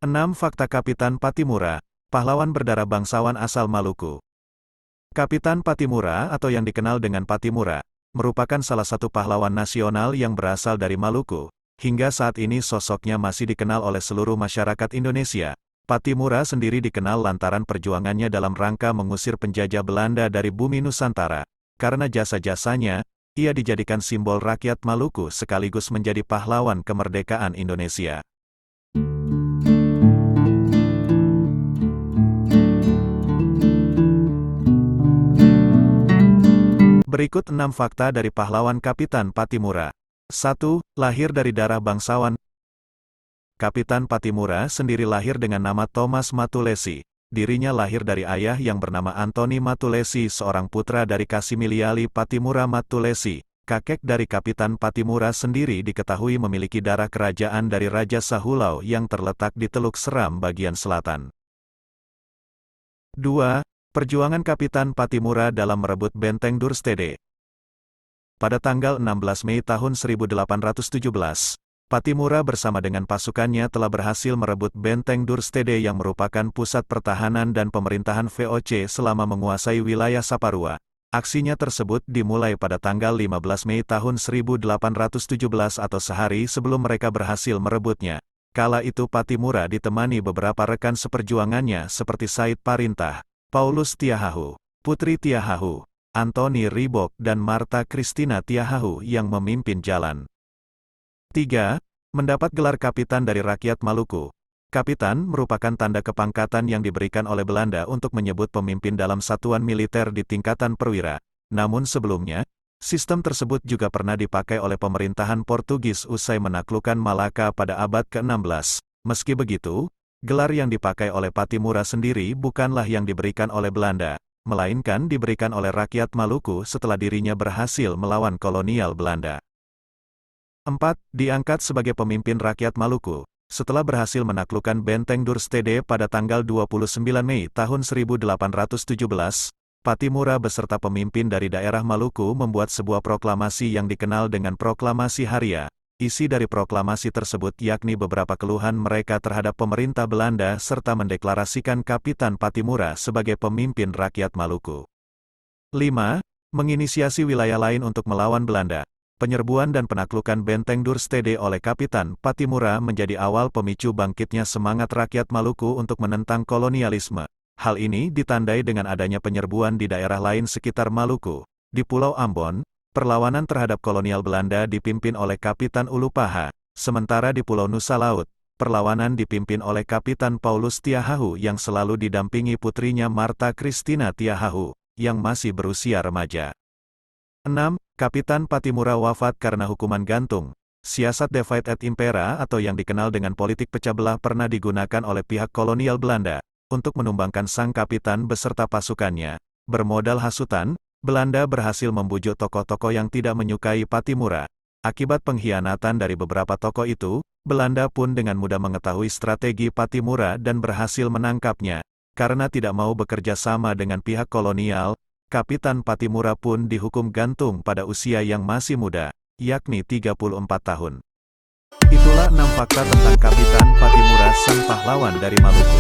6 Fakta Kapitan Patimura, pahlawan berdarah bangsawan asal Maluku. Kapitan Patimura atau yang dikenal dengan Patimura, merupakan salah satu pahlawan nasional yang berasal dari Maluku. Hingga saat ini sosoknya masih dikenal oleh seluruh masyarakat Indonesia. Patimura sendiri dikenal lantaran perjuangannya dalam rangka mengusir penjajah Belanda dari bumi Nusantara. Karena jasa-jasanya, ia dijadikan simbol rakyat Maluku sekaligus menjadi pahlawan kemerdekaan Indonesia. Berikut 6 fakta dari pahlawan Kapitan Patimura. 1. Lahir dari darah bangsawan. Kapitan Patimura sendiri lahir dengan nama Thomas Matulesi. Dirinya lahir dari ayah yang bernama Antoni Matulesi, seorang putra dari Kasimiliali Patimura Matulesi. Kakek dari Kapitan Patimura sendiri diketahui memiliki darah kerajaan dari Raja Sahulau yang terletak di Teluk Seram bagian selatan. 2. Perjuangan Kapitan Patimura dalam merebut Benteng Durstede. Pada tanggal 16 Mei tahun 1817, Patimura bersama dengan pasukannya telah berhasil merebut Benteng Durstede yang merupakan pusat pertahanan dan pemerintahan VOC selama menguasai wilayah Saparua. Aksinya tersebut dimulai pada tanggal 15 Mei tahun 1817 atau sehari sebelum mereka berhasil merebutnya. Kala itu Patimura ditemani beberapa rekan seperjuangannya seperti Said Parintah, Paulus Tiahahu, Putri Tiahahu, Antoni Ribok dan Marta Kristina Tiahahu yang memimpin jalan. 3. Mendapat gelar kapitan dari rakyat Maluku. Kapitan merupakan tanda kepangkatan yang diberikan oleh Belanda untuk menyebut pemimpin dalam satuan militer di tingkatan perwira. Namun sebelumnya, sistem tersebut juga pernah dipakai oleh pemerintahan Portugis usai menaklukkan Malaka pada abad ke-16. Meski begitu, gelar yang dipakai oleh Patimura sendiri bukanlah yang diberikan oleh Belanda, melainkan diberikan oleh rakyat Maluku setelah dirinya berhasil melawan kolonial Belanda. 4. Diangkat sebagai pemimpin rakyat Maluku. Setelah berhasil menaklukkan Benteng Durstede pada tanggal 29 Mei tahun 1817, Patimura beserta pemimpin dari daerah Maluku membuat sebuah proklamasi yang dikenal dengan Proklamasi Haria. Isi dari proklamasi tersebut yakni beberapa keluhan mereka terhadap pemerintah Belanda serta mendeklarasikan Kapitan Patimura sebagai pemimpin rakyat Maluku. 5. Menginisiasi wilayah lain untuk melawan Belanda. Penyerbuan dan penaklukan Benteng Durstede oleh Kapitan Patimura menjadi awal pemicu bangkitnya semangat rakyat Maluku untuk menentang kolonialisme. Hal ini ditandai dengan adanya penyerbuan di daerah lain sekitar Maluku. Di Pulau Ambon, perlawanan terhadap kolonial Belanda dipimpin oleh Kapitan Ulupaha, sementara di Pulau Nusa Laut, perlawanan dipimpin oleh Kapitan Paulus Tiahahu yang selalu didampingi putrinya Marta Kristina Tiahahu, yang masih berusia remaja. 6. Kapitan Patimura wafat karena hukuman gantung. Siasat divide et impera atau yang dikenal dengan politik pecah belah pernah digunakan oleh pihak kolonial Belanda untuk menumbangkan sang kapitan beserta pasukannya. Bermodal hasutan, Belanda berhasil membujuk tokoh-tokoh yang tidak menyukai Patimura. Akibat pengkhianatan dari beberapa tokoh itu, Belanda pun dengan mudah mengetahui strategi Patimura dan berhasil menangkapnya. Karena tidak mau bekerja sama dengan pihak kolonial, Kapitan Patimura pun dihukum gantung pada usia yang masih muda, yakni 34 tahun. Itulah 6 fakta tentang Kapitan Patimura, sang pahlawan dari Maluku.